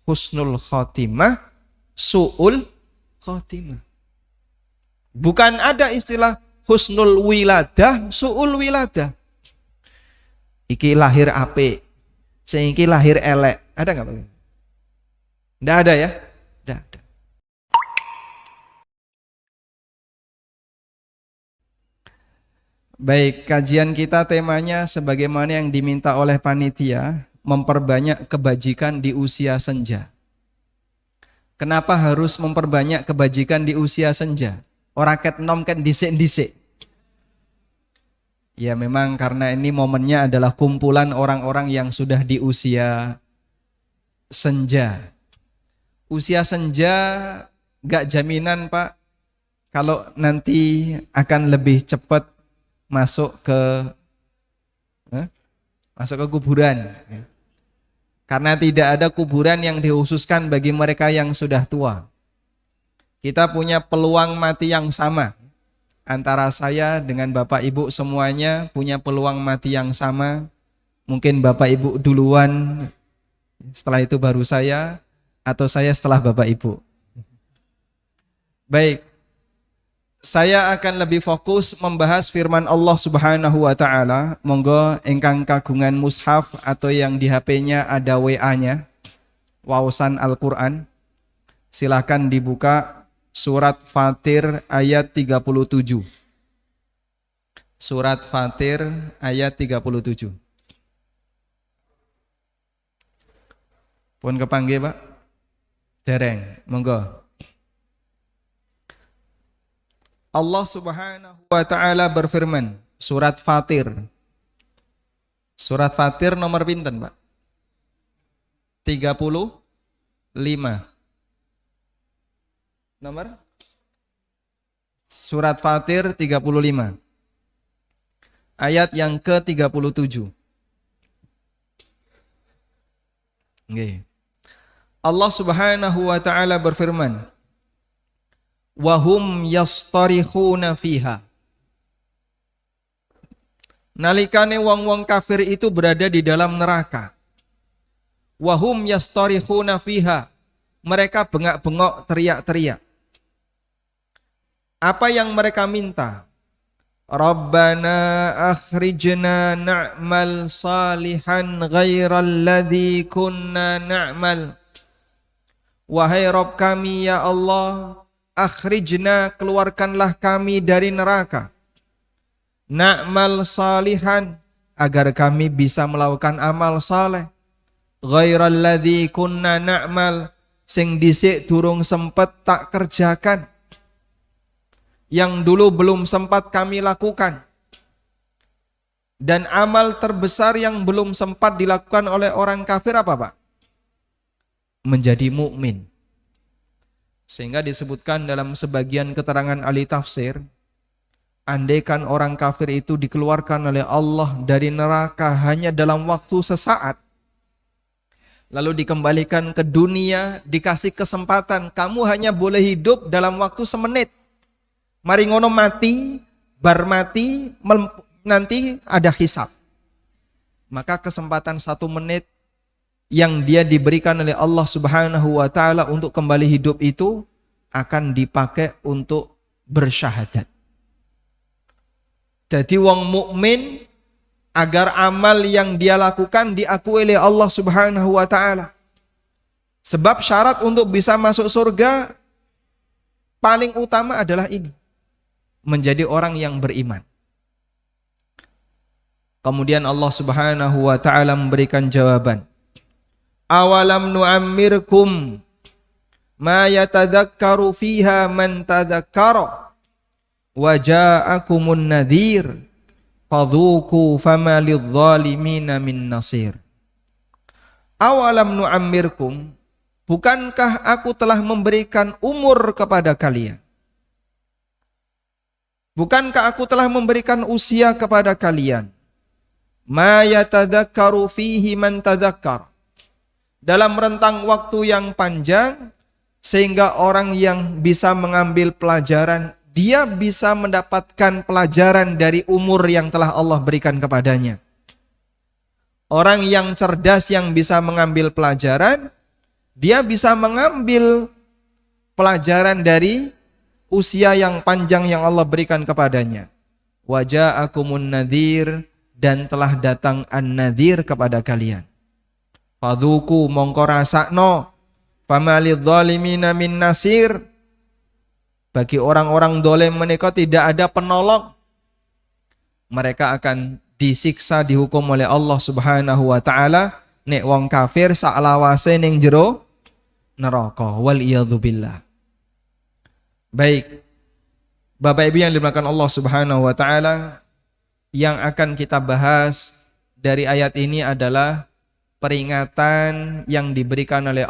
husnul khotimah, su'ul khotimah. Bukan ada istilah husnul wiladah, su'ul wiladah. Iki lahir apik, sing iki lahir elek. Ada nggak Pak? Nggak ada ya? Nggak ada. Baik, kajian kita temanya sebagaimana yang diminta oleh panitia, memperbanyak kebajikan di usia senja. Kenapa harus memperbanyak kebajikan di usia senja? Ora ket nom ket dhisik-dhisik. Ya memang karena ini momennya adalah kumpulan orang-orang yang sudah di usia senja. Usia senja gak jaminan Pak, kalau nanti akan lebih cepat masuk ke kuburan. Karena tidak ada kuburan yang dikhususkan bagi mereka yang sudah tua. Kita punya peluang mati yang sama. Antara saya dengan Bapak Ibu semuanya punya peluang mati yang sama. Mungkin Bapak Ibu duluan, setelah itu baru saya, atau saya setelah Bapak Ibu. Baik, saya akan lebih fokus membahas firman Allah Subhanahu wa taala. Monggo engkang kagungan mushaf atau yang di HP-nya ada WA-nya, wawasan Al-Qur'an. Silakan dibuka surat Fatir ayat 37. Surat Fatir ayat 37. Pun kepanggih, Pak? Dereng, monggo. Allah Subhanahu wa taala berfirman, surat Fatir. Surat Fatir nomor pinten, Pak? 35. Nomor? Surat Fatir 35. Ayat yang ke-37. Nggih. Allah Subhanahu wa taala berfirman, wahum yastarikhuna fiha. Nalikane wong-wong kafir itu berada di dalam neraka. Wahum yastarikhuna fiha. Mereka bengak-bengok, teriak-teriak. Apa yang mereka minta? Rabbana akhrijna na'mal salihan ghairal ladzi kunna na'mal. Wahai Rabb kami ya Allah, akhrijna, keluarkanlah kami dari neraka. Na'mal salihan, agar kami bisa melakukan amal saleh. Ghairal ladzi kunna na'mal, sing dhisik durung sempet tak kerjakan. Yang dulu belum sempat kami lakukan. Dan amal terbesar yang belum sempat dilakukan oleh orang kafir apa, Pak? Menjadi mukmin. Sehingga disebutkan dalam sebagian keterangan ahli tafsir, andaikan orang kafir itu dikeluarkan oleh Allah dari neraka hanya dalam waktu sesaat, lalu dikembalikan ke dunia, dikasih kesempatan, kamu hanya boleh hidup dalam waktu semenit. Mari ngono mati, bar mati, nanti ada hisab. Maka kesempatan 1 menit yang dia diberikan oleh Allah Subhanahu wa taala untuk kembali hidup itu akan dipakai untuk bersyahadat. Jadi wong mukmin agar amal yang dia lakukan diakui oleh Allah Subhanahu wa taala. Sebab syarat untuk bisa masuk surga paling utama adalah ini, menjadi orang yang beriman. Kemudian Allah Subhanahu wa taala memberikan jawaban. Awalam nu'ammirkum ma yatadakkaru fiha man tadakkara wa ja'akumun nadhir fadhuku fama lidh-dhalimina min nasir. Awalam nu'ammirkum, bukankah aku telah memberikan umur kepada kalian? Bukankah aku telah memberikan usia kepada kalian? Ma yatadakkaru fihi man tadakkar, dalam rentang waktu yang panjang, sehingga orang yang bisa mengambil pelajaran, dia bisa mendapatkan pelajaran dari umur yang telah Allah berikan kepadanya. Orang yang cerdas yang bisa mengambil pelajaran, Dia bisa mengambil pelajaran dari usia yang panjang yang Allah berikan kepadanya. Waja'akumun nadhir, dan telah datang an-nadhir kepada kalian. Fadzuku mongko rasakno, famalidz zalimina min nasir. Bagi orang-orang dolim menika tidak ada penolong. Mereka akan disiksa, dihukum oleh Allah Subhanahu wa taala nek wong kafir saklawase ning jero neraka, wal iyadzubillah. Baik, Bapak Ibu yang dimuliakan Allah Subhanahu wa taala, yang akan kita bahas dari ayat ini adalah peringatan yang diberikan oleh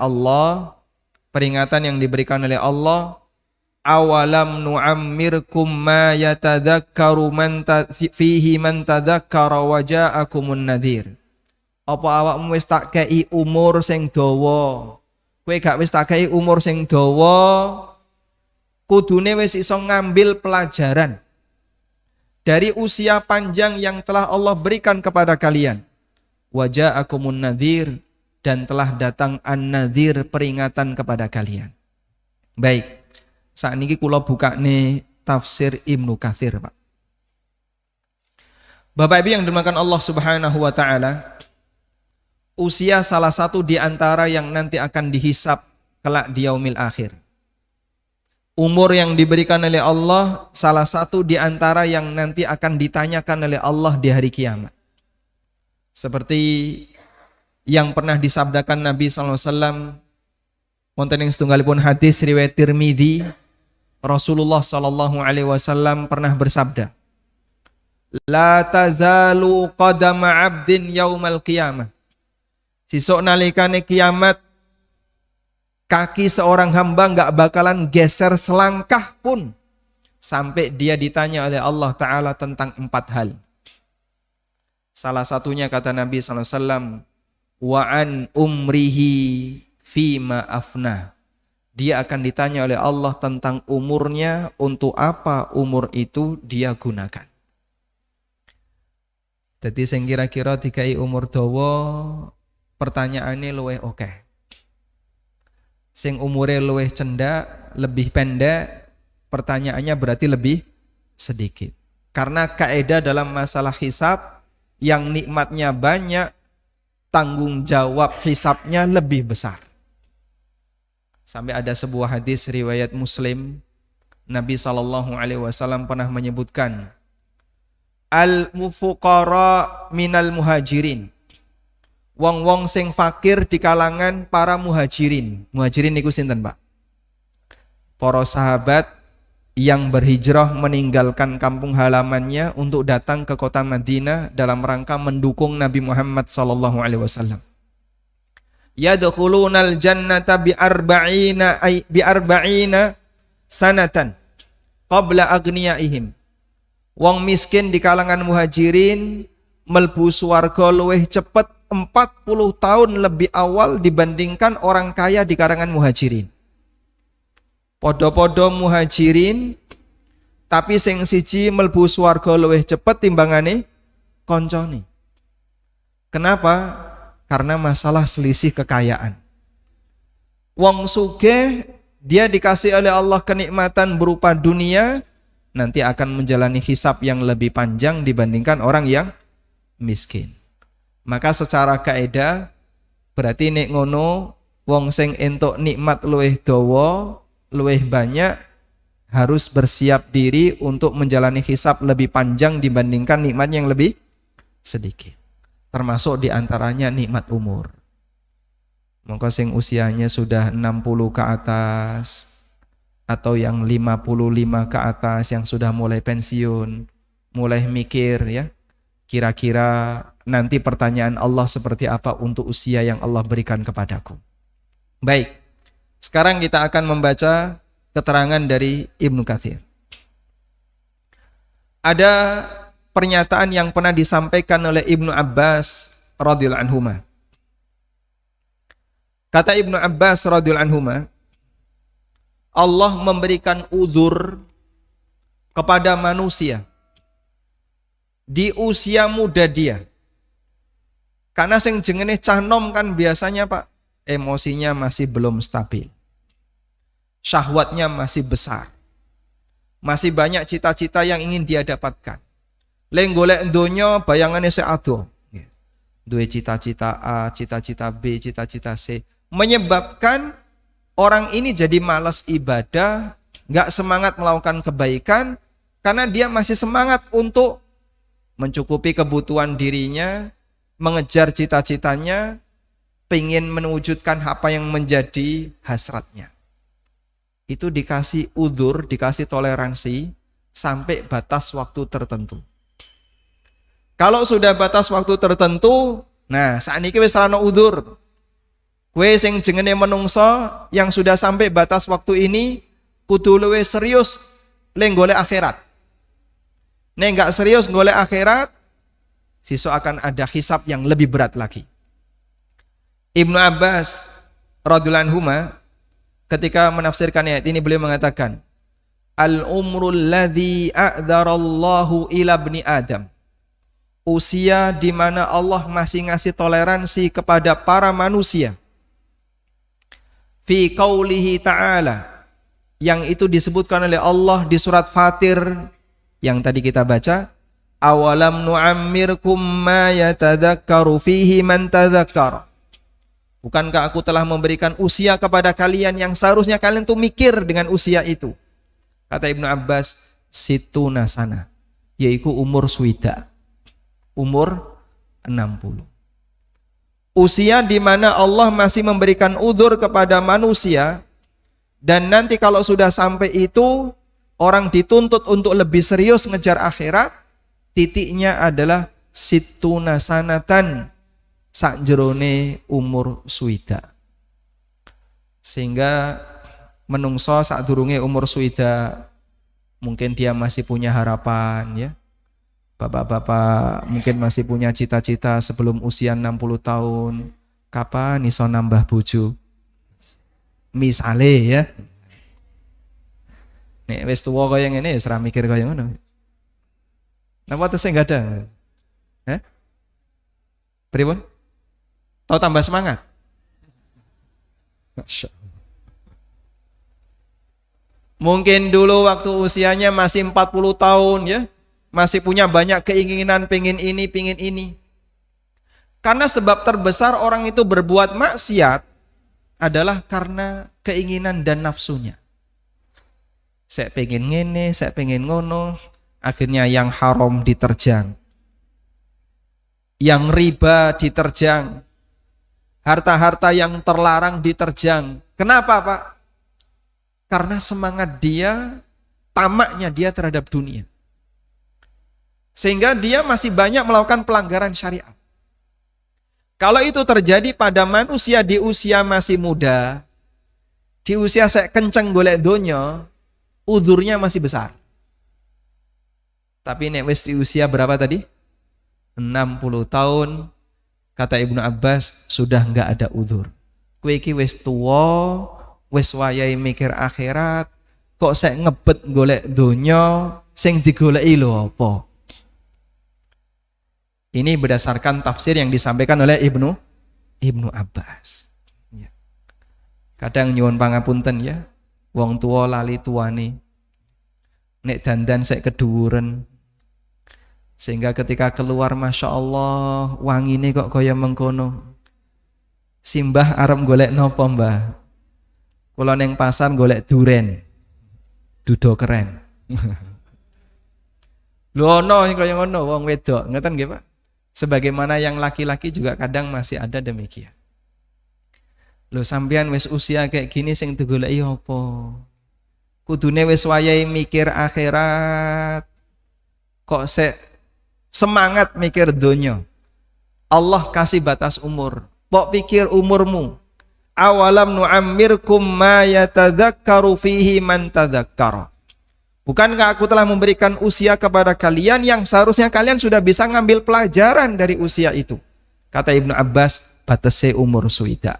Allah, awalam nu'ammirkum ma yatadzakkaru fihi man tadzakkara wa ja'akumun nadhir. Apa awakmu wis tak kei umur sing dawa? Kowe gak wis tak kei umur sing dawa, kudune wis iso ngambil pelajaran dari usia panjang yang telah Allah berikan kepada kalian. Wa ja'akumun nadhir, dan telah datang an-nadhir, peringatan kepada kalian. Baik. Saat ini kula buka nih tafsir Ibnu Katsir, Pak. Bapak Ibu yang dimuliakan Allah Subhanahu wa taala, usia salah satu di antara yang nanti akan dihisab kelak di yaumil akhir. Umur yang diberikan oleh Allah salah satu di antara yang nanti akan ditanyakan oleh Allah di hari kiamat. Seperti yang pernah disabdakan Nabi sallallahu alaihi wasallam wonten ing setunggalipun hadis riwayat Tirmidzi, Rasulullah sallallahu alaihi wasallam pernah bersabda, la tazalu qadama 'abdin yaumal qiyamah. Sesuk nalikane kiamat, kaki seorang hamba enggak bakalan geser selangkah pun sampai dia ditanya oleh Allah taala tentang 4 hal. Salah satunya kata Nabi sallallahu alaihi wasallam, wa an umrihi fima afna. Dia akan ditanya oleh Allah tentang umurnya, untuk apa umur itu dia gunakan. Jadi sing kira-kira dikai umur dawa, pertanyaannya luwih oke. Sing umure luwih cendak, lebih pendek, pertanyaannya berarti lebih sedikit. Karena kaidah dalam masalah hisab, yang nikmatnya banyak, tanggung jawab hisabnya lebih besar. Sampai ada sebuah hadis riwayat Muslim, Nabi SAW pernah menyebutkan, al-mufuqara minal muhajirin. Wong-wong sing fakir di kalangan para muhajirin. Muhajirin niku sinten, Pak? Para sahabat yang berhijrah meninggalkan kampung halamannya untuk datang ke kota Madinah dalam rangka mendukung Nabi Muhammad SAW. Yadkhulunal jannata bi arba'ina sanatan qabla agniyaihim. Wong miskin di kalangan muhajirin melbu swarga luwih cepet 40 tahun lebih awal dibandingkan orang kaya di kalangan muhajirin. Podo-podo muhajirin, tapi sing siji melbu swarga luwih cepet timbangane koncone. Kenapa? Karena masalah selisih kekayaan. Wong sugih, dia dikasih oleh Allah kenikmatan berupa dunia, nanti akan menjalani hisab yang lebih panjang dibandingkan orang yang miskin. Maka secara kaidah berarti nek ngono, wong sing entuk nikmat luwih dawa, luwih banyak, harus bersiap diri untuk menjalani hisab lebih panjang dibandingkan nikmat yang lebih sedikit. Termasuk diantaranya nikmat umur. Maka sing usianya sudah 60 ke atas, atau yang 55 ke atas, yang sudah mulai pensiun, mulai mikir ya, kira-kira nanti pertanyaan Allah seperti apa untuk usia yang Allah berikan kepadaku. Baik, sekarang kita akan membaca keterangan dari Ibnu Katsir. Ada pernyataan yang pernah disampaikan oleh Ibnu Abbas radhiyallahu anhuma. Kata Ibnu Abbas radhiyallahu anhuma, Allah memberikan uzur kepada manusia di usia muda dia. Karena sing jenenge cah nom kan biasanya, Pak, emosinya masih belum stabil. Syahwatnya masih besar. Masih banyak cita-cita yang ingin dia dapatkan. Leng golek donya bayangane sik ado. Duwe cita-cita A, cita-cita B, cita-cita C, menyebabkan orang ini jadi malas ibadah, nggak semangat melakukan kebaikan, karena dia masih semangat untuk mencukupi kebutuhan dirinya, mengejar cita-citanya, pengen mewujudkan apa yang menjadi hasratnya. Itu dikasih udzur, dikasih toleransi sampai batas waktu tertentu. Kalau sudah batas waktu tertentu, nah saat ini wis ora ono udzur. Kowe sing jenenge menungso yang sudah sampai batas waktu ini kudu luwih serius leng golek akhirat. Nek enggak serius golek akhirat, sesuk akan ada hisab yang lebih berat lagi. Ibnu Abbas radhiyallahu anhuma ketika menafsirkan ayat ini beliau mengatakan, al-umrul ladzi a'dzarallahu ila ibni Adam. Usia di mana Allah masih ngasih toleransi kepada para manusia. Fi qaulihi ta'ala, yang itu disebutkan oleh Allah di surat Fatir yang tadi kita baca, awalam nu'ammirkum ma yatadzakkaru fihi man tadzakkar. Bukankah aku telah memberikan usia kepada kalian yang seharusnya kalian tuh mikir dengan usia itu. Kata Ibnu Abbas, situna sana, yaitu umur suida. Umur 60. Usia di mana Allah masih memberikan udzur kepada manusia, dan nanti kalau sudah sampai itu orang dituntut untuk lebih serius ngejar akhirat, titiknya adalah situna sanatan, sakjerone umur suida. Sehingga menungso sakdurunge umur suida mungkin dia masih punya harapan ya. Bapak-bapak mungkin masih punya cita-cita sebelum usia 60 tahun. Kapan iso nambah bojo? Misale ya. Nek wis tuwa kaya ngene wis ora mikir kaya ngono. Napa tesih enggak ada? Hah? Pripun? Tahu tambah semangat? Mungkin dulu waktu usianya masih 40 tahun ya. Masih punya banyak keinginan, pengen ini. Karena sebab terbesar orang itu berbuat maksiat adalah karena keinginan dan nafsunya. Saya pengen ngene, saya pengen ngono, akhirnya yang haram diterjang. Yang riba diterjang. Harta-harta yang terlarang diterjang. Kenapa, Pak? Karena semangat dia, tamaknya dia terhadap dunia. Sehingga dia masih banyak melakukan pelanggaran syariat. Kalau itu terjadi pada manusia di usia masih muda, di usia sek kenceng golek donya, uzurnya masih besar. Tapi nek wis di usia berapa tadi? 60 tahun, kata Ibnu Abbas, sudah enggak ada uzur. Kowe iki wis tuwa, wis wayahe mikir akhirat, kok sek ngebet golek donya, sing digoleki lho apa? Ini berdasarkan tafsir yang disampaikan oleh Ibnu Abbas. Kadang nyuwun pangapunten ya, wong tua lali tuane. Nek dandan sek keduren. Sehingga ketika keluar Masya Allah, wangine kok kaya mengkono. Simbah arep golek nopo mbah? Kula ning pasar golek duren. Dudo keren. Lho ono kaya ngono wong wedok, ngeten nggih Pak? Sebagaimana yang laki-laki juga kadang masih ada demikian. Loh sampean wis usia kayak gini sing digoleki apa? Kudune wis wayahe mikir akhirat. Kok sek semangat mikir donya. Allah kasih batas umur. Pok pikir umurmu. Awalam nu'ammirkum ma yatadzakkaru fihi man tadzakkara. Bukankah aku telah memberikan usia kepada kalian yang seharusnya kalian sudah bisa ngambil pelajaran dari usia itu. Kata Ibnu Abbas, batase umur suida.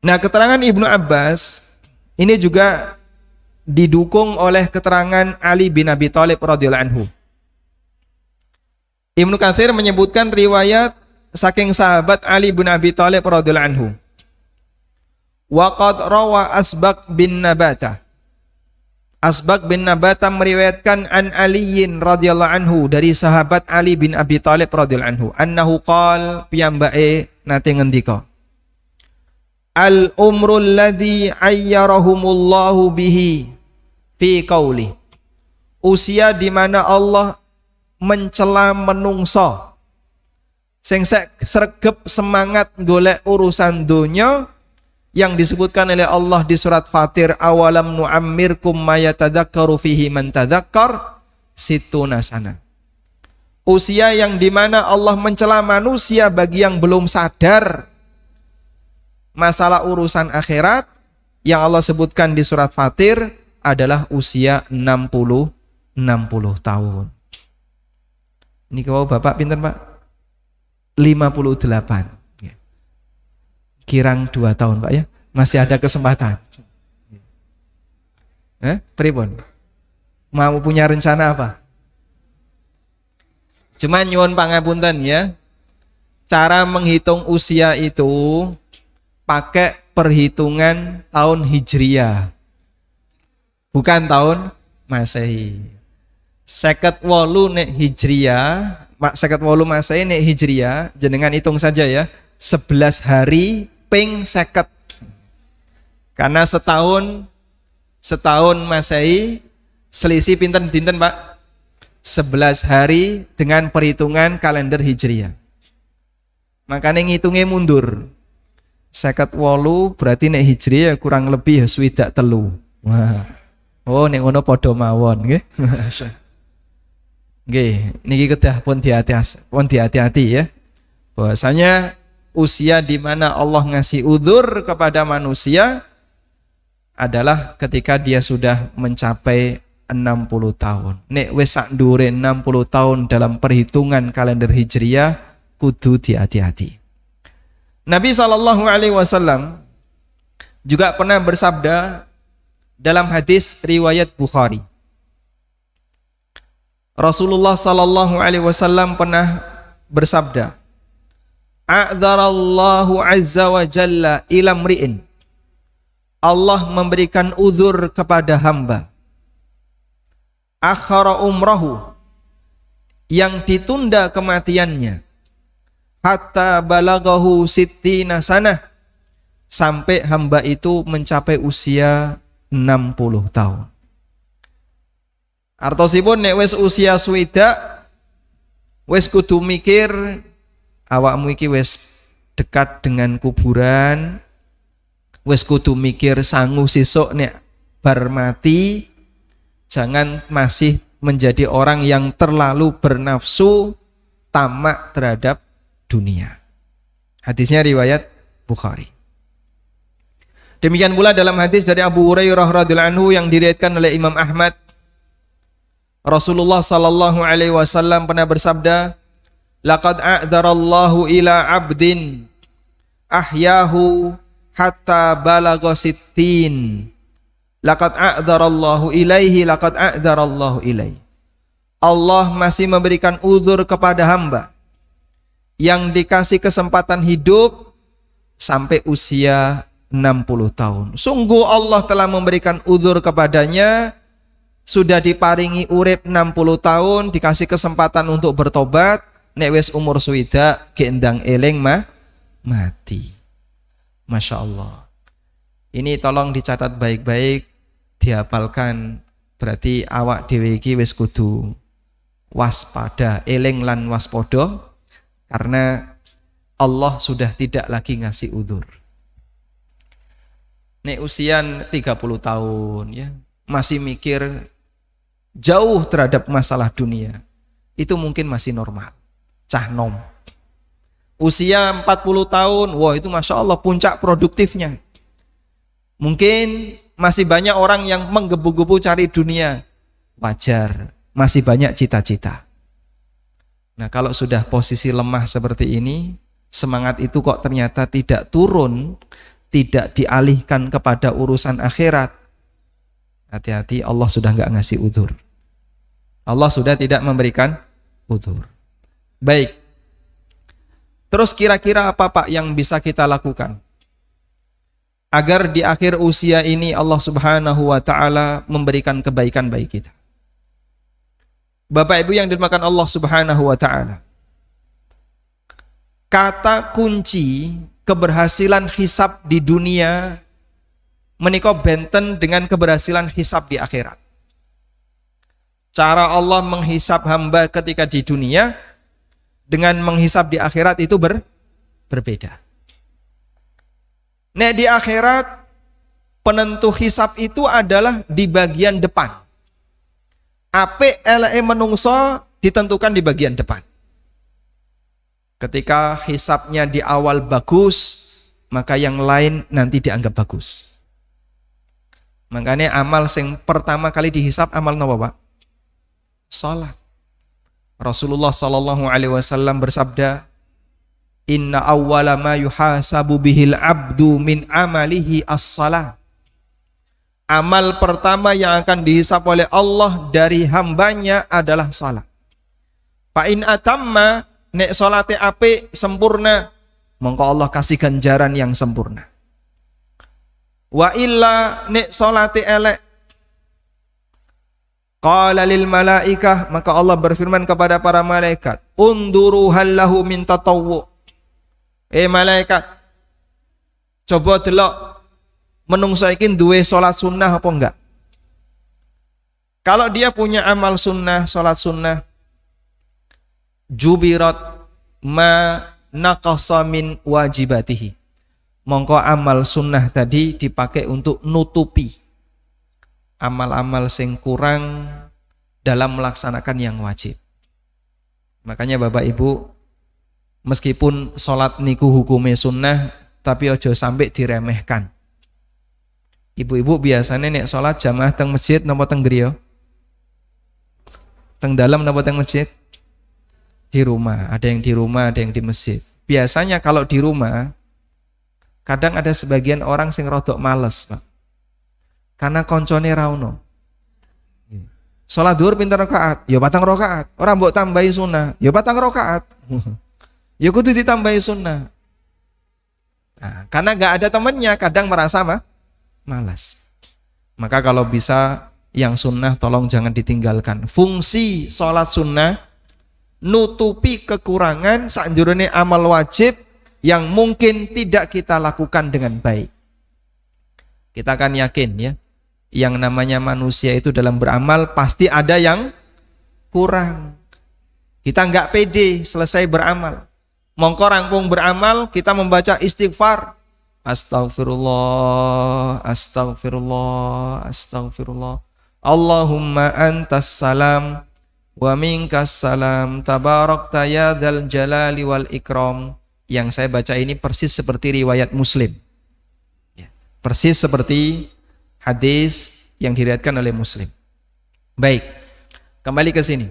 Nah, keterangan Ibnu Abbas ini juga didukung oleh keterangan Ali bin Abi Thalib radhiyallahu anhu. Ibnu Katsir menyebutkan riwayat saking sahabat Ali bin Abi Thalib radhiyallahu anhu. Wa qad rawa Asbaq bin Nabata. Asbaq bin Nabata meriwayatkan an Aliyin radhiyallahu anhu dari sahabat Ali bin Abi Thalib radhiyallahu anhu annahu qala piyambake nate ngendika al umrul ladzi ayyarahumullahu bihi fi qauli usia di mana Allah mencela menungso sing sregep semangat golek urusan dunya yang disebutkan oleh Allah di surat Fatir awalam nu'ammirkum ma yatadzakkaru fihi man tadzakkar situna sana. Usia yang dimana Allah mencela manusia bagi yang belum sadar masalah urusan akhirat yang Allah sebutkan di surat Fatir adalah usia 60 tahun. Ini kalau Bapak pinter Pak? 58. Kirang 2 tahun Pak ya. Masih ada kesempatan. Pripun? Mau punya rencana apa? Cuman nyuwun pangapunten ya. Cara menghitung usia itu pakai perhitungan tahun Hijriah. Bukan tahun Masehi. 58 nek Hijriah, 58 Masehi nek Hijriah, jenengan hitung saja ya. 11 hari ping 50. Karena setahun Masehi selisih pinten dinten Pak? 11 hari dengan perhitungan kalender Hijriah. Makanya ngitungnya mundur. 58 berarti nek Hijriah kurang lebih swidak telu. Wah. Oh nek ngono padha mawon nggih. Nggih, niki kedah pun hati-hati ya. Bahwasanya usia di mana Allah ngasih udzur kepada manusia adalah ketika dia sudah mencapai 60 tahun. Nek wis sak ndure 60 tahun dalam perhitungan kalender Hijriah kudu hati-hati. Nabi SAW juga pernah bersabda dalam hadis riwayat Bukhari. Rasulullah SAW pernah bersabda, "A'dzarallahu azza wa jalla ila mri'in." Allah memberikan uzur kepada hamba. Akhara umrahu, yang ditunda kematiannya. Hatta balagahu sittina sanah, sampai hamba itu mencapai usia 60 tahun. Artosipun nek wis usia swidak wis kudu mikir awakmu iki wis dekat dengan kuburan, wis kudu mikir sangu sesuk nek bar mati, jangan masih menjadi orang yang terlalu bernafsu tamak terhadap dunia. Hadisnya riwayat Bukhari. Demikian pula dalam hadis dari Abu Hurairah radhiyallahu anhu yang diriwayatkan oleh Imam Ahmad, Rasulullah sallallahu alaihi wasallam pernah bersabda, "Laqad a'dzarallahu ila 'abdin ahyahu hatta balagha sittin. Laqad a'dzarallahu ilaihi laqad a'dzarallahu ilaihi." Allah masih memberikan uzur kepada hamba yang dikasih kesempatan hidup sampai usia 60 tahun. Sungguh Allah telah memberikan uzur kepadanya, sudah diparingi urip 60 tahun, dikasih kesempatan untuk bertobat, nek wis umur swidak gendang eling mati. Masya Allah. Ini tolong dicatat baik-baik, dihafalkan. Berarti awak dhewe iki wis kudu waspada, eling lan waspada, karena Allah sudah tidak lagi ngasih uzur. Nek usian 30 tahun ya, masih mikir jauh terhadap masalah dunia, itu mungkin masih normal, cah nom. Usia 40 tahun, wah itu Masya Allah puncak produktifnya. Mungkin masih banyak orang yang menggebu-gebu cari dunia, wajar, masih banyak cita-cita. Nah kalau sudah posisi lemah seperti ini, semangat itu kok ternyata tidak turun, tidak dialihkan kepada urusan akhirat, hati-hati, Allah sudah nggak ngasih uzur. Allah sudah tidak memberikan uzur. Baik. Terus kira-kira apa Pak yang bisa kita lakukan agar di akhir usia ini Allah Subhanahu wa taala memberikan kebaikan bagi kita? Bapak Ibu yang dimuliakan Allah Subhanahu wa taala, kata kunci keberhasilan hisab di dunia menika benten dengan keberhasilan hisab di akhirat. Cara Allah menghisab hamba ketika di dunia dengan menghisab di akhirat itu berbeda. Nek di akhirat penentu hisab itu adalah di bagian depan. Apik eleke menungso ditentukan di bagian depan. Ketika hisabnya di awal bagus, maka yang lain nanti dianggap bagus. Makanya amal yang pertama kali dihisab amal napa, Pak? Salat. Rasulullah sallallahu alaihi wasallam bersabda, "Inna awwala ma yuhasabu bihil abdu min amalihi as-salah." Amal pertama yang akan dihisab oleh Allah dari hambanya adalah salat. Fa in atamma, nek salate apik sempurna, mongko Allah kasih ganjaran yang sempurna. Wa illa, nek salate elek, qala lil malaikah, maka Allah berfirman kepada para malaikat, unduru hal lahu min tatawwu. Malaikat, coba delok menungso iki duwe salat sunnah apa enggak? Kalau dia punya amal sunnah, salat sunnah, jubirat ma naqasa min wajibatihi. Mongko amal sunnah tadi dipakai untuk nutupi amal-amal sing kurang dalam melaksanakan yang wajib. Makanya Bapak Ibu, meskipun sholat niku hukumnya sunnah, tapi ojo sampai diremehkan. Ibu-ibu biasanya nek sholat jamaah teng masjid napa teng griya? Teng dalam napa teng masjid? Di rumah. Ada yang di rumah, ada yang di masjid. Biasanya kalau di rumah, kadang ada sebagian orang sing rodok males, Pak. Karena koncone ra ono. Salat zuhur pinten rakaat? Ya 4 rakaat. Ora mbok tambahi sunnah, ya 4 rakaat. Ya kudu ditambahi sunnah. Nah, karena enggak ada temannya, kadang merasa malas. Maka kalau bisa yang sunnah tolong jangan ditinggalkan. Fungsi salat sunnah nutupi kekurangan sakjroning amal wajib yang mungkin tidak kita lakukan dengan baik. Kita akan yakin ya, yang namanya manusia itu dalam beramal pasti ada yang kurang. Kita nggak pede selesai beramal. Mongko rampung beramal, kita membaca istighfar. Astaghfirullah, astaghfirullah, astaghfirullah. Allahumma antas salam wa minkas salam, tabarakta ya dzal jalali wal ikram. Yang saya baca ini persis seperti riwayat Muslim. Persis seperti hadis yang diriwayatkan oleh Muslim. Baik, kembali ke sini.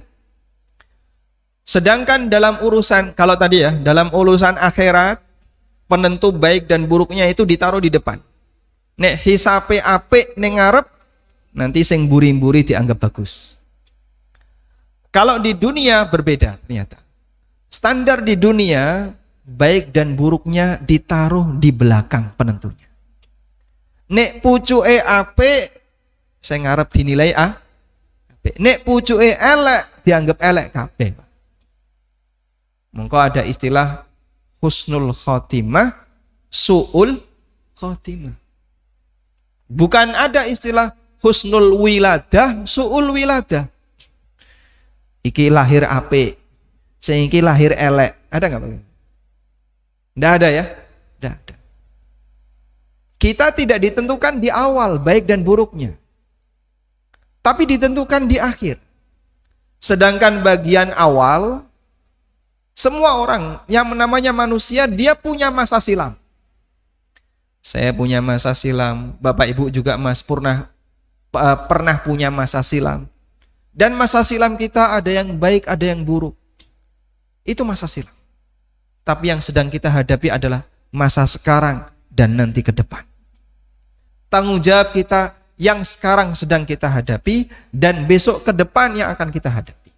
Sedangkan dalam urusan, kalau tadi ya, dalam urusan akhirat, penentu baik dan buruknya itu ditaruh di depan. Nek hisape apik ning ngarep, nanti sing buri-buri dianggap bagus. Kalau di dunia berbeda ternyata. Standar di dunia, baik dan buruknya ditaruh di belakang penentunya. Nek pucuke apik, sing ngarep dinilai apik. Nek pucuke elek, dianggap elek kabeh. Mongko ada istilah husnul khotimah, su'ul khotimah. Bukan ada istilah husnul wiladah, su'ul wiladah. Iki lahir apik, sing iki lahir elek. Ada enggak Pak? Enggak ada ya? Enggak ada. Kita tidak ditentukan di awal baik dan buruknya, tapi ditentukan di akhir. Sedangkan bagian awal, semua orang yang namanya manusia, dia punya masa silam. Saya punya masa silam, Bapak Ibu juga pernah punya masa silam. Dan masa silam kita ada yang baik, ada yang buruk. Itu masa silam. Tapi yang sedang kita hadapi adalah masa sekarang dan nanti ke depan. Tanggung jawab kita yang sekarang sedang kita hadapi dan besok ke depan yang akan kita hadapi.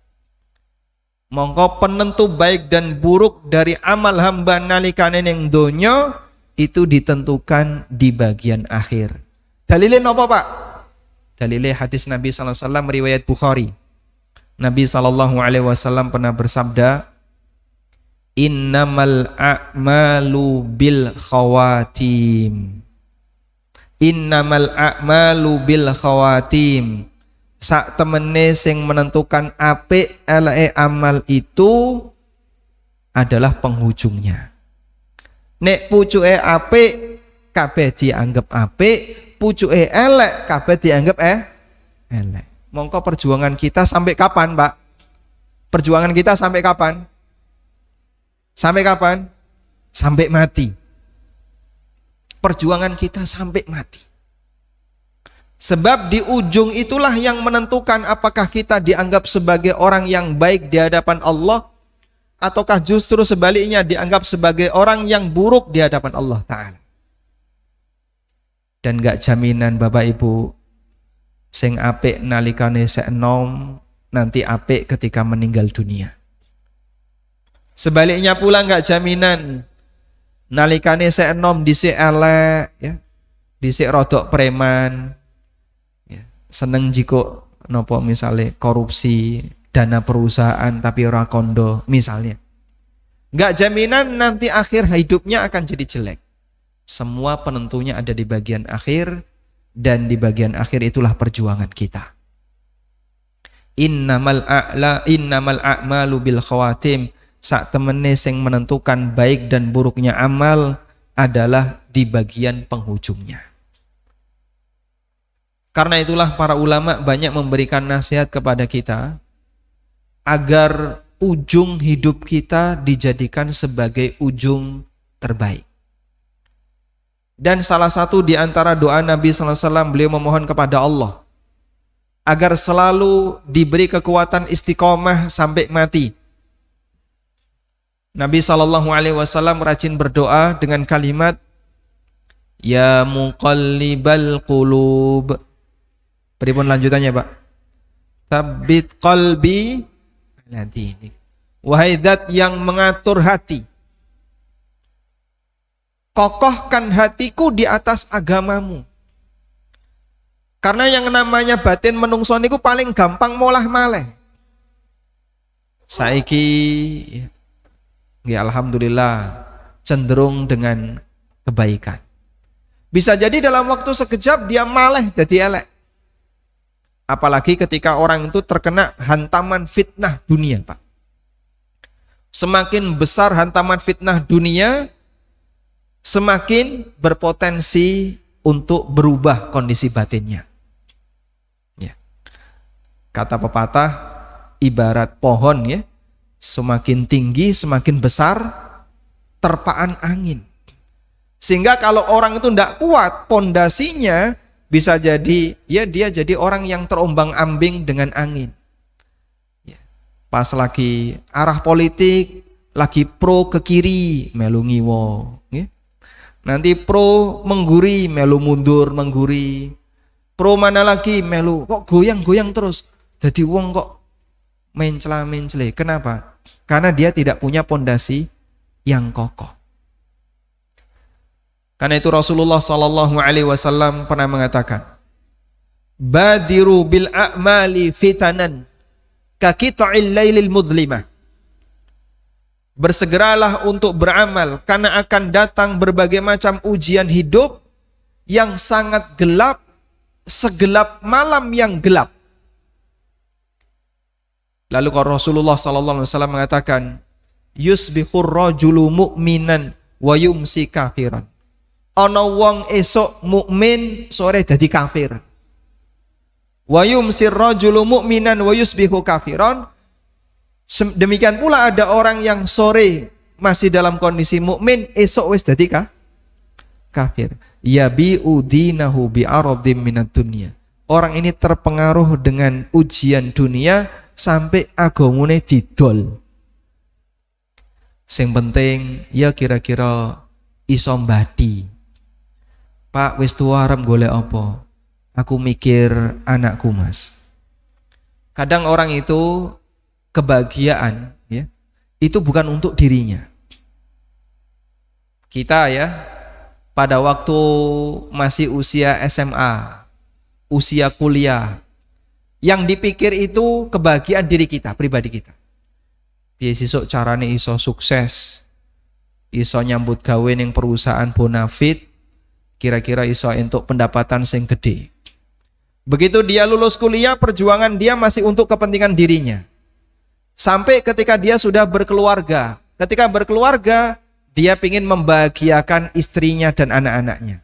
Mongko penentu baik dan buruk dari amal hamba nalikane ning donya itu ditentukan di bagian akhir. Dalilin apa, Pak? Dalilnya hadis Nabi sallallahu alaihi wasallam riwayat Bukhari. Nabi sallallahu alaihi wasallam pernah bersabda, "Innamal a'malu bil khawatim." Innamal a'malu bil khawatim. Sak temene sing menentukan apik eleke amal itu adalah penghujungnya. Nek pucuke apik kabeh dianggap apik, pucuke elek kabeh dianggap elek. Mongko perjuangan kita sampai kapan, Pak? Perjuangan kita sampai kapan? Sampai kapan? Sampai mati. Perjuangan kita sampai mati. Sebab di ujung itulah yang menentukan apakah kita dianggap sebagai orang yang baik di hadapan Allah, ataukah justru sebaliknya dianggap sebagai orang yang buruk di hadapan Allah Ta'ala. Dan gak jaminan Bapak Ibu, sing apik nalikane sek enom nanti apik ketika meninggal dunia. Sebaliknya pula gak jaminan nalikane sek enom dhisik elek ya, dhisik rodok preman ya, seneng jiko nopo misalnya korupsi dana perusahaan tapi ora kondo misalnya. Gak jaminan nanti akhir hidupnya akan jadi jelek. Semua penentunya ada di bagian akhir, dan di bagian akhir itulah perjuangan kita. Innamal a'malu bil khawatim. Sak temene sing menentukan baik dan buruknya amal adalah di bagian penghujungnya. Karena itulah para ulama banyak memberikan nasihat kepada kita agar ujung hidup kita dijadikan sebagai ujung terbaik. Dan salah satu di antara doa Nabi sallallahu alaihi wasallam, beliau memohon kepada Allah agar selalu diberi kekuatan istiqomah sampai mati. Nabi sallallahu alaihi wasallam rajin berdoa dengan kalimat ya muqallibal qulub. Pripun lanjutannya, Pak? Tsabbit qalbi ala dinik. Wahai zat yang mengatur hati, kokohkan hatiku di atas agamamu. Karena yang namanya batin menungso niku paling gampang molah maleh. Saiki ya alhamdulillah cenderung dengan kebaikan. Bisa jadi dalam waktu sekejap dia maleh jadi elek. Apalagi ketika orang itu terkena hantaman fitnah dunia, Pak. Semakin besar hantaman fitnah dunia, semakin berpotensi untuk berubah kondisi batinnya. Ya. Kata pepatah, ibarat pohon ya, semakin tinggi, semakin besar terpaan angin. Sehingga kalau orang itu tidak kuat pondasinya, bisa jadi ya dia jadi orang yang terombang-ambing dengan angin. Ya. Pas lagi arah politik, lagi pro ke kiri, melu ngiwo. Ya. Nanti pro mengguri, melu mundur mengguri. Pro mana lagi melu kok goyang-goyang terus. Jadi wong kok mencela-mencele. Kenapa? Karena dia tidak punya pondasi yang kokoh. Karena itu Rasulullah sallallahu alaihi wasallam pernah mengatakan, "Badiru bil a'mali fitanan ka qita'il lailil mudhlimah." Bersegeralah untuk beramal karena akan datang berbagai macam ujian hidup yang sangat gelap, segelap malam yang gelap. Lalu kalau Rasulullah sallallahu alaihi wasallam mengatakan, "Yusbihur rajulu mu'minan wa yumsi kafiran." Ana wong esok mukmin, sore dadi kafir. Wa yumsir rajulu mu'minan wa yusbihu kafiran. Demikian pula ada orang yang sore masih dalam kondisi mukmin, esok wis dadi kafir. Yabi'u dinahu bi'aradim minad dunya. Orang ini terpengaruh dengan ujian dunia sampai agamane didol. Sing penting ya kira-kira iso mbadi. Pak wis tuwa arep golek apa? Aku mikir anakku, Mas. Kadang orang itu kebahagiaan itu bukan untuk dirinya. Kita ya, pada waktu masih usia SMA, usia kuliah, yang dipikir itu kebahagiaan diri kita, pribadi kita. Piye sesuk carane iso sukses, iso nyambut gawe ning perusahaan bonafit, kira-kira iso entuk pendapatan sing gede. Begitu dia lulus kuliah, perjuangan dia masih untuk kepentingan dirinya. Sampai ketika dia sudah berkeluarga. Ketika berkeluarga, dia ingin membahagiakan istrinya dan anak-anaknya.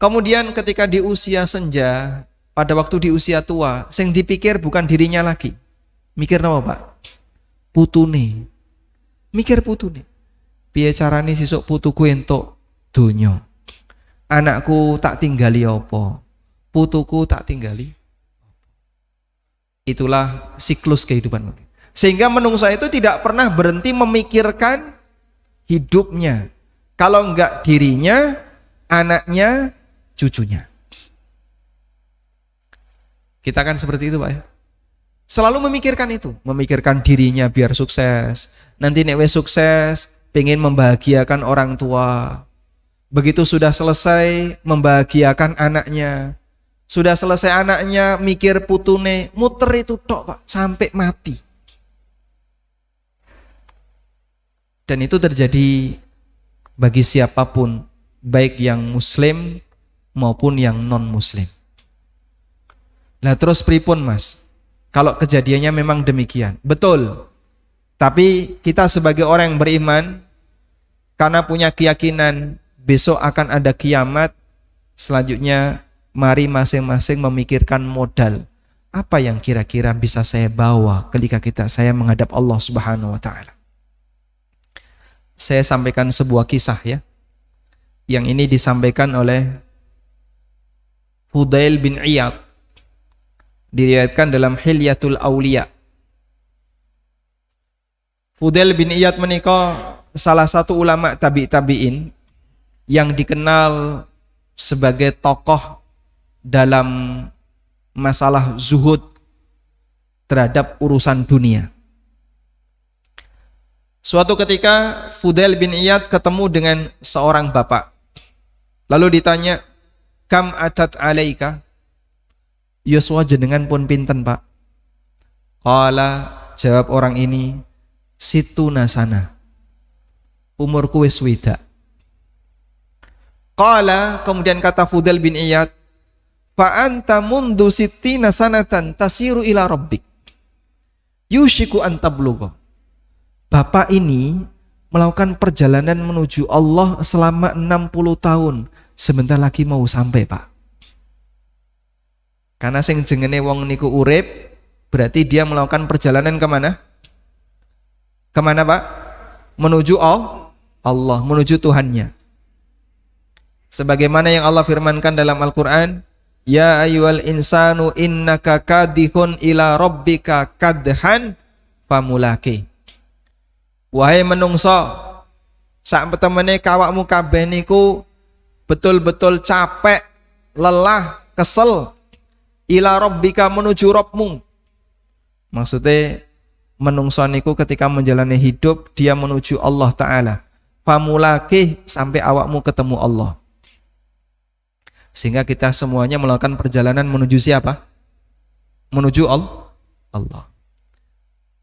Kemudian ketika di usia senja, pada waktu di usia tua, yang dipikir bukan dirinya lagi. Mikir apa, Pak? Putune. Mikir putune. Piye carane sesuk putuku entuk donya? Anakku tak tinggali apa? Putuku tak tinggali. Itulah siklus kehidupan. Sehingga menungso itu tidak pernah berhenti memikirkan hidupnya. Kalau enggak dirinya, anaknya, cucunya. Kita kan seperti itu, Pak ya. Selalu memikirkan itu, memikirkan dirinya biar sukses. Nanti nek wis sukses, pengen membahagiakan orang tua. Begitu sudah selesai, membahagiakan anaknya. Sudah selesai anaknya, mikir putune, muter itu tok, Pak, sampai mati. Dan itu terjadi bagi siapapun, baik yang muslim maupun yang non-muslim. Lah terus pripun, Mas? Kalau kejadiannya memang demikian. Betul. Tapi kita sebagai orang yang beriman, karena punya keyakinan besok akan ada kiamat, selanjutnya mari masing-masing memikirkan modal. Apa yang kira-kira bisa saya bawa ketika saya menghadap Allah Subhanahu wa taala. Saya sampaikan sebuah kisah ya. Yang ini disampaikan oleh Fudail bin Iyad. Diriwayatkan dalam Hilyatul Auliya. Fudail bin Iyad menika salah satu ulama tabi'in yang dikenal sebagai tokoh dalam masalah zuhud terhadap urusan dunia. Suatu ketika Fudail bin Iyad ketemu dengan seorang bapak. Lalu ditanya, "Kam atat alaika?" "Yuswa jenengan pun pinten, Pak?" Qala, jawab orang ini, "Situna sana." Umurku wis swidak. Qala, kemudian kata Fudail bin Iyad, "Fa anta mundu sittina sanatan tasiru ila rabbik. Yushiku an tablugha." Bapak ini melakukan perjalanan menuju Allah selama 60 tahun. Sebentar lagi mau sampai, Pak. Karena sing jengene wong niku urip, berarti dia melakukan perjalanan kemana? Kemana, Pak? Menuju Allah, menuju Tuhannya. Sebagaimana yang Allah firmankan dalam Al-Quran, "Ya ayyuhal insanu innaka kadihun ila rabbika kadhan famulaki." Wahai menungso, sak temene kawakmu kabeh niku betul-betul capek, lelah, kesel, ila rabbika menuju Rabbmu. Maksudnya menungso niku ketika menjalani hidup dia menuju Allah Ta'ala. Famulaki, sampai awakmu ketemu Allah. Sehingga kita semuanya melakukan perjalanan menuju siapa? Menuju Allah.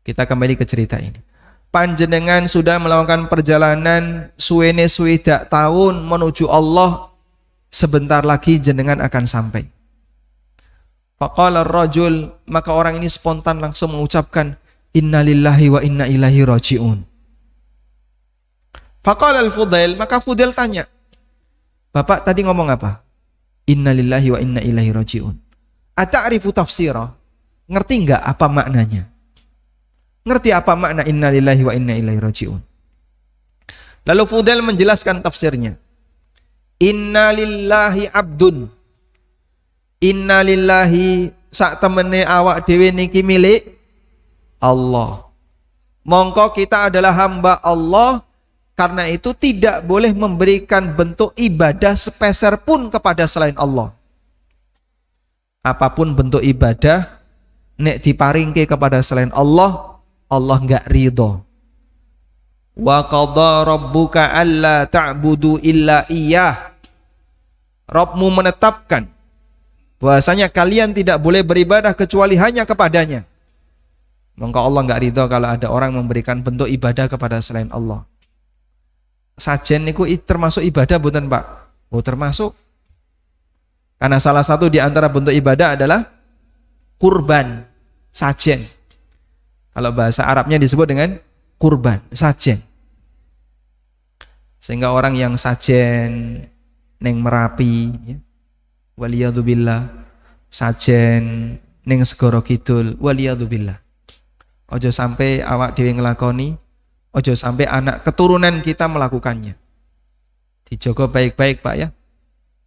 Kita kembali ke cerita ini. Panjenengan sudah melakukan perjalanan suwene swidak tahun menuju Allah, sebentar lagi jenengan akan sampai. Faqala ar-rajul, maka orang ini spontan langsung mengucapkan, "Innalillahi wa inna ilaihi raji'un." Faqala al-Fudail, maka Fudail tanya, "Bapak tadi ngomong apa?" "Innalillahi wa inna ilaihi raji'un." "Ata'rifu tafsira?" Ngerti enggak apa maknanya? Ngerti apa makna innalillahi wa inna ilaihi raji'un? Lalu Fudail menjelaskan tafsirnya. Innalillahi abdun. Innalillahi sak temene awak dhewe niki milik Allah. Mongko kita adalah hamba Allah, karena itu tidak boleh memberikan bentuk ibadah sepeser pun kepada selain Allah. Apapun bentuk ibadah nek diparingke kepada selain Allah, Allah enggak ridho. Wa qadha rabbuka alla ta'budu illa iyyah. Rabbmu menetapkan bahwasanya kalian tidak boleh beribadah kecuali hanya kepadanya. Maka Allah enggak ridho kalau ada orang memberikan bentuk ibadah kepada selain Allah. Sajen niku termasuk ibadah bukan Pak? Oh termasuk. Karena salah satu di antara bentuk ibadah adalah kurban, sajen. Kalau bahasa Arabnya disebut dengan kurban, sajen. Sehingga orang yang sajen neng Merapi, ya, waliyadzubillah, sajen neng Segoro Kidul, waliyadzubillah. Ojo sampai awak dhewe ngelakoni, ojo sampai anak keturunan kita melakukannya. Dijogo baik-baik Pak ya.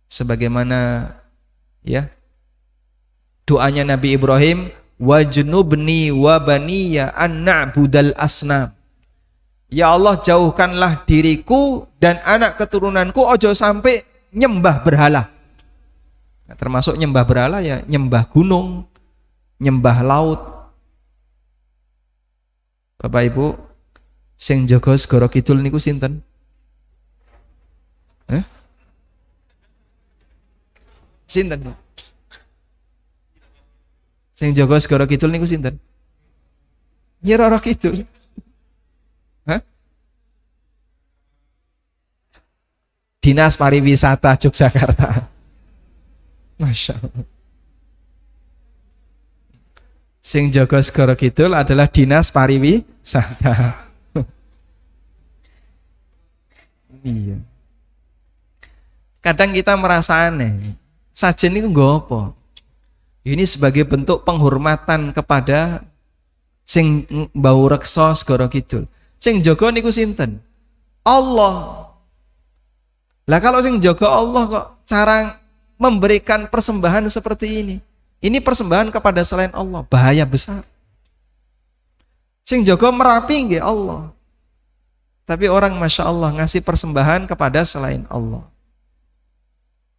Sebagaimana ya doanya Nabi Ibrahim, wajnubni wa baniya an na'budal asnam. Ya Allah, jauhkanlah diriku dan anak keturunanku ojo sampai nyembah berhala. Nah, termasuk nyembah berhala ya nyembah gunung, nyembah laut. Bapak Ibu, sing jaga Segoro Kidul niku sinten? Sinten? Sing jaga Segoro Kidul niku sinten? Nyi Roro Kidul. Dinas Pariwisata Yogyakarta. Masya Allah. Sing jaga Segoro Kidul adalah Dinas Pariwisata. Iya. Kadang kita merasa aneh. Sajen itu nggo apa? Ini sebagai bentuk penghormatan kepada sing mbau reksa Segoro Kidul. Sing jaga niku sinten? Allah. Lah kalau sing jaga Allah kok cara memberikan persembahan seperti ini? Ini persembahan kepada selain Allah, bahaya besar. Sing jaga Merapi nggih Allah. Tapi orang Masya Allah ngasih persembahan kepada selain Allah.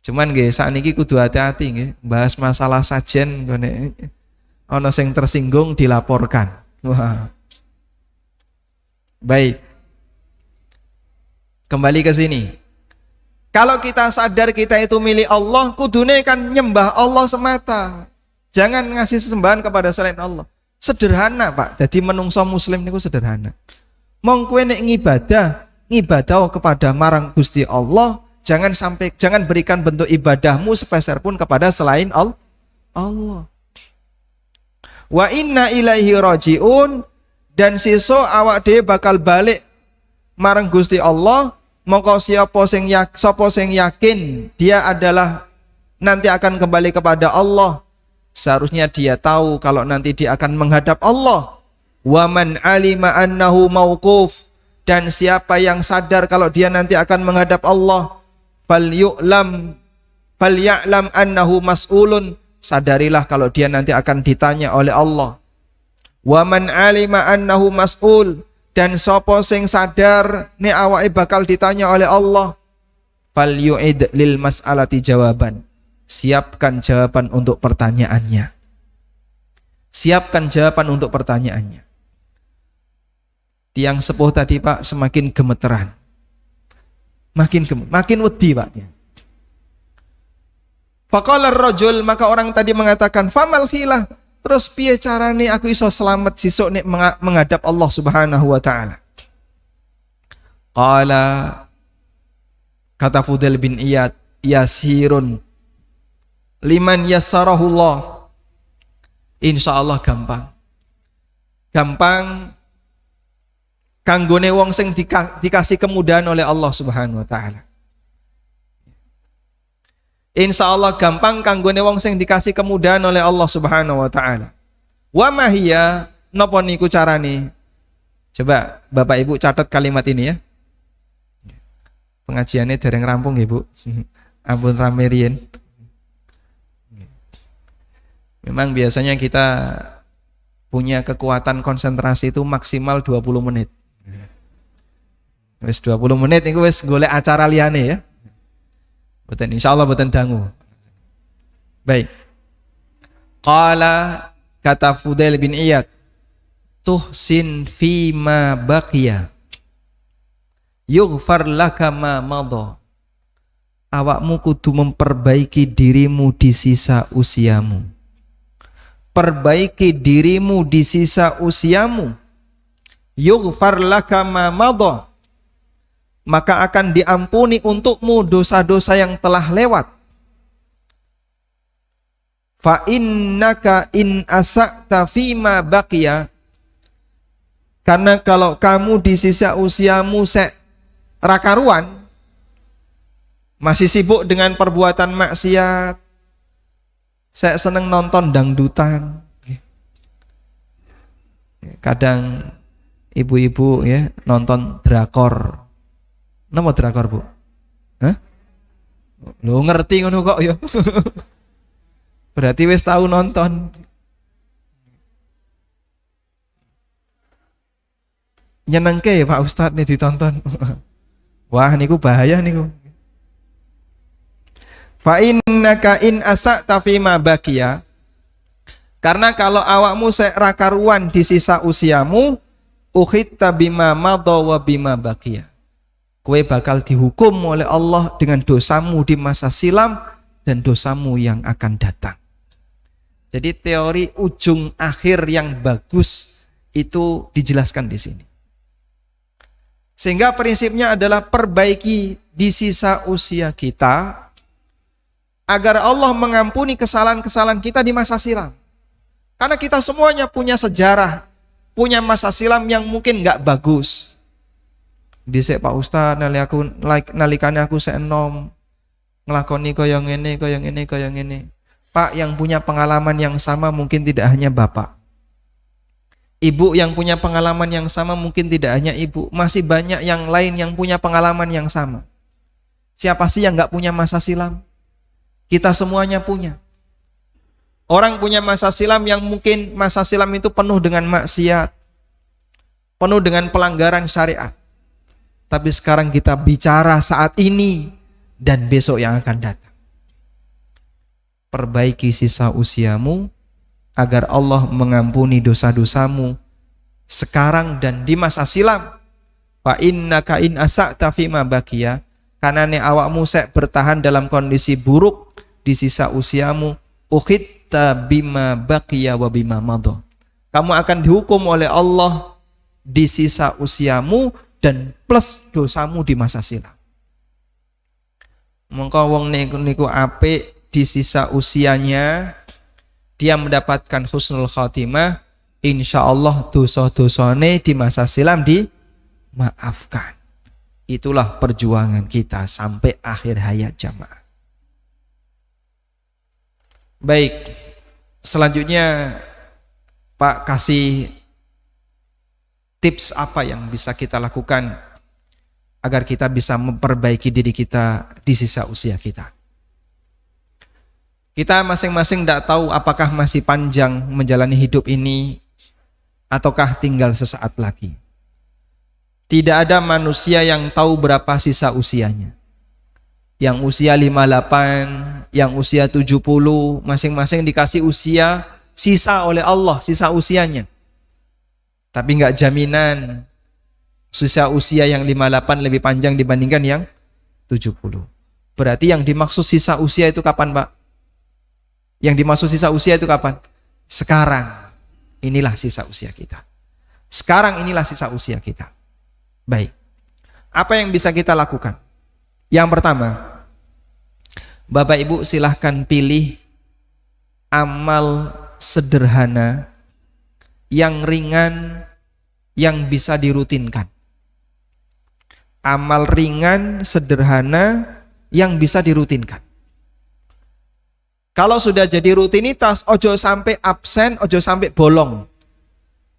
Cuman nggih sakniki kudu hati-hati nggih, bahas masalah sajen ngene ana sing tersinggung dilaporkan. Wah. Baik. Kembali ke sini. Kalau kita sadar kita itu milik Allah, kudune kan nyembah Allah semata. Jangan ngasih sesembahan kepada selain Allah. Sederhana Pak, jadi menungso muslim niku sederhana. Mong kowe nek ngibadah kepada marang Gusti Allah, jangan berikan bentuk ibadahmu sepeser pun kepada selain Allah. Wa inna ilaihi rajiun, dan siso awak dhewe bakal balik marang Gusti Allah. Mongko sapa sing yakin dia adalah nanti akan kembali kepada Allah, seharusnya dia tahu kalau nanti dia akan menghadap Allah. Wa man alima annahu mauquf, dan siapa yang sadar kalau dia nanti akan menghadap Allah, falya'lam annahu mas'ulun, sadarilah kalau dia nanti akan ditanya oleh Allah. Wa man alima annahu mas'ul, dan sapa sing sadar nek awake bakal ditanya oleh Allah, falyu'id lil mas'alati jawaban, siapkan jawaban untuk pertanyaannya. Siapkan jawaban untuk pertanyaannya. Tiang sepuh tadi Pak semakin gemeteran. Makin wedi Pak. Faqala ar-rajul, maka orang tadi mengatakan, famal khilah, terus piye carane aku iso selamat sesuk nek menghadap Allah Subhanahu wa taala? Qala, kata Fudail bin Iyad, yasirun liman yassarahullah. Insyaallah gampang. Gampang kanggone wong sing dikasih kemudahan oleh Allah Subhanahu wa taala. Insyaallah gampang kanggone wong sing dikasih kemudahan oleh Allah Subhanahu wa taala. Wa mahiya, napa niku carane? Coba Bapak Ibu catat kalimat ini ya. Pengajiannya dereng rampung ya Bu. Ampun rame riyen. Memang biasanya kita punya kekuatan konsentrasi itu maksimal 20 menit. Wis 20 menit niku wis golek acara liyane ya. Boten insyaallah boten dangu. Baik. Qala, kata Fudail bin Iyad, tuhsin fima baqiya yughfar laka ma madha. Awakmu kudu memperbaiki dirimu di sisa usiamu. Perbaiki dirimu di sisa usiamu. Yughfar laka ma madha, maka akan diampuni untukmu dosa-dosa yang telah lewat. Fa innaka in asa'ta fima baqiya, karena kalau kamu di sisa usiamu rakaruan, masih sibuk dengan perbuatan maksiat, saya seneng nonton dangdutan, kadang ibu-ibu ya nonton drakor. Napa drakor, Bu? Hah? Lo ngerti ngono kok ya? Berarti wis tahu nonton. Nyenengke ya Pak Ustadz nih ditonton. Wah niku bahaya niku. Fa innaka in asa'ta fima baqiya, karena kalau awakmu rakaruan di sisa usiamu, ukhitta bima madha wa bima baqiya, kowe bakal dihukum oleh Allah dengan dosamu di masa silam dan dosamu yang akan datang. Jadi teori ujung akhir yang bagus itu dijelaskan di sini. Sehingga prinsipnya adalah perbaiki di sisa usia kita agar Allah mengampuni kesalahan-kesalahan kita di masa silam. Karena kita semuanya punya sejarah, punya masa silam yang mungkin nggak bagus. Dhisik Pak Ustaz nalikane aku senom nglakoni kaya ngene. Pak, yang punya pengalaman yang sama mungkin tidak hanya Bapak. Ibu yang punya pengalaman yang sama mungkin tidak hanya ibu, masih banyak yang lain yang punya pengalaman yang sama. Siapa sih yang nggak punya masa silam? Kita semuanya punya. Orang punya masa silam yang mungkin masa silam itu penuh dengan maksiat, penuh dengan pelanggaran syariat. Tapi sekarang kita bicara saat ini dan besok yang akan datang. Perbaiki sisa usiamu agar Allah mengampuni dosa-dosamu sekarang dan di masa silam. Fa innaka in asa'ta fima baqiya, karena awakmu bertahan dalam kondisi buruk di sisa usiamu, ukhitta bima baqiya wa bima madha, kamu akan dihukum oleh Allah di sisa usiamu dan plus dosamu di masa silam. Mongko wong niku apik di sisa usianya, dia mendapatkan husnul khatimah, insya Allah dosa-dosane di masa silam dimaafkan. Itulah perjuangan kita sampai akhir hayat jamaah. Baik, selanjutnya Pak kasih tips apa yang bisa kita lakukan agar kita bisa memperbaiki diri kita di sisa usia kita. Kita masing-masing tidak tahu apakah masih panjang menjalani hidup ini ataukah tinggal sesaat lagi. Tidak ada manusia yang tahu berapa sisa usianya. Yang usia 58, yang usia 70, masing-masing dikasih usia sisa oleh Allah, sisa usianya. Tapi enggak jaminan sisa usia yang 58 lebih panjang dibandingkan yang 70. Berarti yang dimaksud sisa usia itu kapan, Pak? Yang dimaksud sisa usia itu kapan? Sekarang. Inilah sisa usia kita. Sekarang inilah sisa usia kita. Baik. Apa yang bisa kita lakukan? Yang pertama, Bapak Ibu silahkan pilih amal sederhana yang ringan yang bisa dirutinkan. Amal ringan, sederhana yang bisa dirutinkan. Kalau sudah jadi rutinitas, ojo sampai absen, ojo sampai bolong.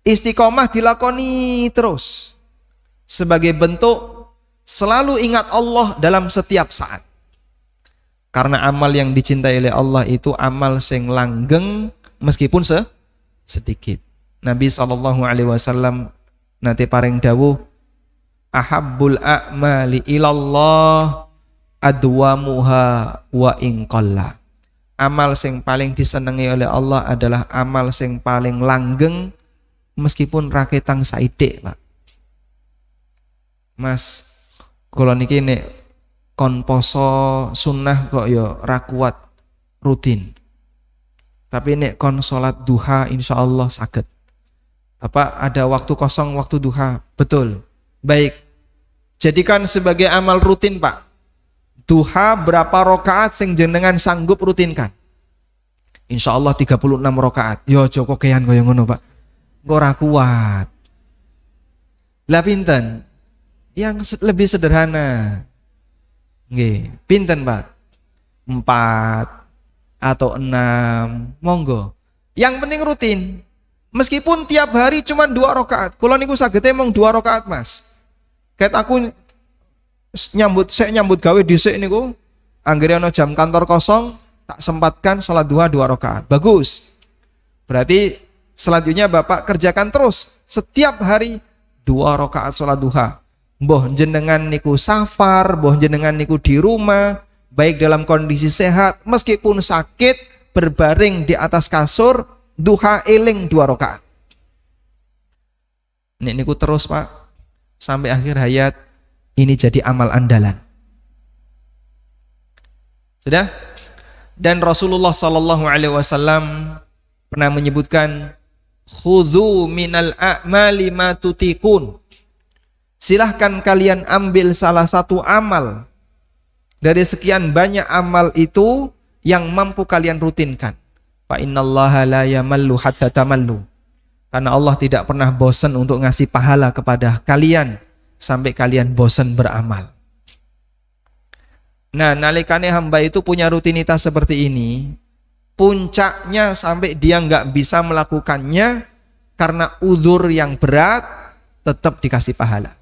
Istiqomah dilakoni terus. Sebagai bentuk selalu ingat Allah dalam setiap saat. Karena amal yang dicintai oleh Allah itu amal sing langgeng meskipun sedikit. Nabi SAW nanti paring dawuh, ahabbul a'mali ilallah adwamuha wa inqalla. Amal sing paling disenangi oleh Allah adalah amal sing paling langgeng meskipun raketang saidik, Pak. Mas, kula niki nek kon poso sunnah kok ya ra kuat rutin. Tapi nek kon salat duha insyaallah saged. Apa ada waktu kosong waktu duha? Betul. Baik. Jadikan sebagai amal rutin, Pak. Duha berapa rakaat sing jenengan sanggup rutinkan? Insyaallah 36 rakaat. Yo aja kokean kaya ngono, Pak. Ora kuat. Lah pinten? Yang lebih sederhana. Nggih, pinten, Pak? 4 atau 6, monggo. Yang penting rutin. Meskipun tiap hari cuma 2 rakaat. Kula niku sagete mong 2 rakaat, Mas. Kayak aku saya nyambut gawe dhisik niku, anggere ana jam kantor kosong, tak sempatkan sholat duha 2 rakaat. Bagus. Berarti selanjutnya Bapak kerjakan terus setiap hari 2 rakaat sholat duha. Mbah jenengan niku safar, mbah jenengan niku di rumah, baik dalam kondisi sehat, meskipun sakit, berbaring di atas kasur, duha eling 2 rakaat. Niku terus, Pak, sampai akhir hayat. Ini jadi amal andalan. Sudah? Dan Rasulullah sallallahu alaihi wasallam pernah menyebutkan, khudzu minal a'mali ma tutiqun. Silahkan kalian ambil salah satu amal dari sekian banyak amal itu yang mampu kalian rutinkan. Fa innallaha la yamallu hatta tamallu. Karena Allah tidak pernah bosan untuk ngasih pahala kepada kalian sampai kalian bosan beramal. Nah, nalikane hamba itu punya rutinitas seperti ini, puncaknya sampai dia nggak bisa melakukannya karena uzur yang berat, tetap dikasih pahala.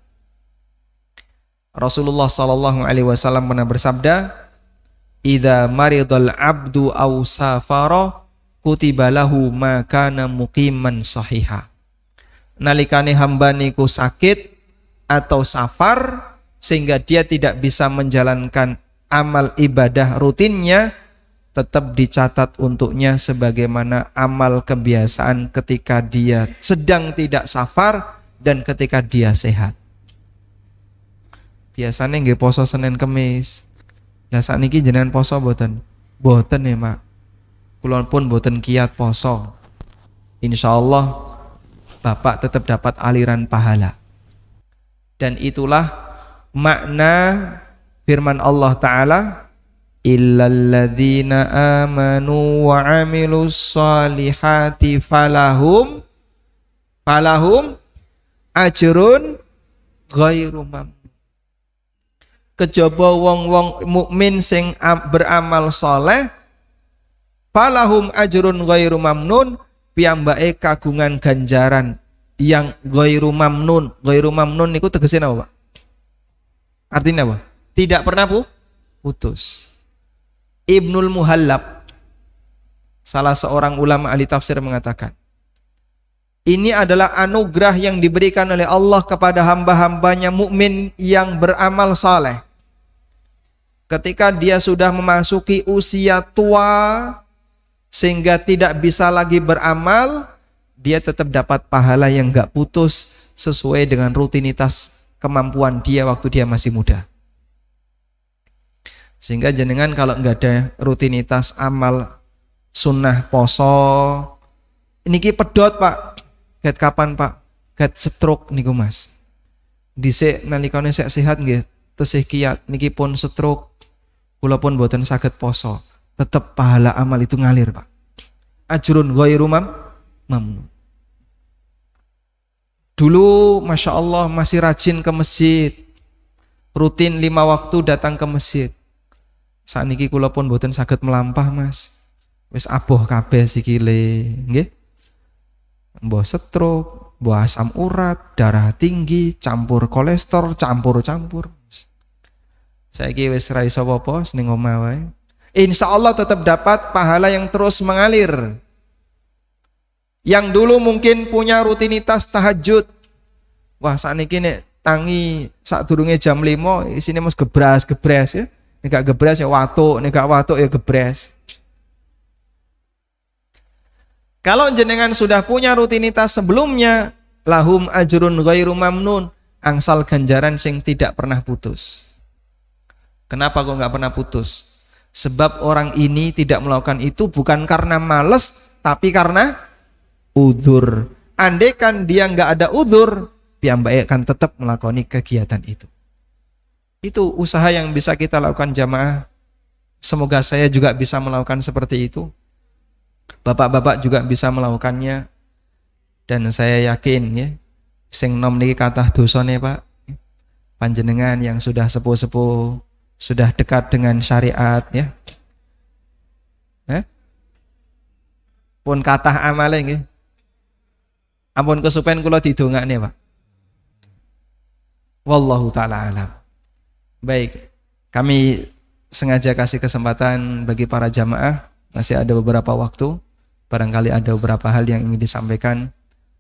Rasulullah sallallahu alaihi wasallam pernah bersabda, "Idza maridal abdu aw safara kutiba lahu ma kana muqiman sahiha." Nalikane hamba niku sakit atau safar sehingga dia tidak bisa menjalankan amal ibadah rutinnya, tetap dicatat untuknya sebagaimana amal kebiasaan ketika dia sedang tidak safar dan ketika dia sehat. Biasanya nggih poso Senin Kemis. Lah sakniki jenengan poso mboten? Mboten ya, Mak. Kula pun mboten kiat poso. Insyaallah Bapak tetap dapat aliran pahala. Dan itulah makna firman Allah Ta'ala, illalladzina amanu wa amilus salihati falahum ajrun ghairu mamnun. Kejaba wong-wong mukmin sing beramal saleh, falahum ajrun ghairu mamnun, piyambake kagungan ganjaran yang ghairu mamnun. Ghairu mamnun niku tegese napa, Pak? Artinya apa? Tidak pernah putus. Ibnul Muhallab, salah seorang ulama ahli tafsir, mengatakan, ini adalah anugerah yang diberikan oleh Allah kepada hamba-hambanya mukmin yang beramal saleh. Ketika dia sudah memasuki usia tua sehingga tidak bisa lagi beramal, dia tetap dapat pahala yang gak putus sesuai dengan rutinitas kemampuan dia waktu dia masih muda. Sehingga jenengan kalau nggak ada rutinitas amal sunnah poso, niki pedot, Pak. Ket kapan, Pak? Ket stroke niku, Mas. Dhisik nalikane sek sehat nggih tesih kiat, niki pun stroke. Kula pun mboten saged poso. Tetap pahala amal itu ngalir, Pak. Ajrun ghairu mamnun. Dulu Masya Allah masih rajin ke masjid, rutin 5 waktu datang ke masjid. Saat niki kula pun mboten saged melampah, Mas. Wis aboh kabeh sikile, nggih. Mbah stroke, mbah asam urat, darah tinggi, campur kolesterol, campur-campur. Saiki wis ra iso apa-apa ning omah wae. Insyaallah tetap dapat pahala yang terus mengalir. Yang dulu mungkin punya rutinitas tahajud, wah sakniki nek tangi sadurunge jam 5 isine mesti gebras ya. Nek gak gebras ya watuk, nek gak watuk ya gebras. Kalau jenengan sudah punya rutinitas sebelumnya, lahum ajrun ghairu mamnun, angsal ganjaran sing tidak pernah putus. Kenapa kok nggak pernah putus? Sebab orang ini tidak melakukan itu bukan karena males, tapi karena udzur. Andaikan dia nggak ada udzur, piyambake akan tetap melakoni kegiatan itu. Itu usaha yang bisa kita lakukan jamaah. Semoga saya juga bisa melakukan seperti itu. Bapak-bapak juga bisa melakukannya. Dan saya yakin ya, sing nom niki kathah dosane Pak. Panjenengan yang sudah sepuh-sepuh, sudah dekat dengan syariat ya. Pun kathah amale nggih. Ampun kesupen kula didongakne Pak. Wallahu taala alam. Baik, kami sengaja kasih kesempatan bagi para jamaah, masih ada beberapa waktu, barangkali ada beberapa hal yang ingin disampaikan.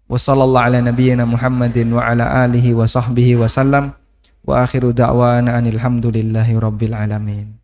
Wassallallahu ala nabiyyina Muhammadin wa ala alihi wa sahbihi wa sallam, wa akhiru da'wana anil hamdulillahi rabbil alamin.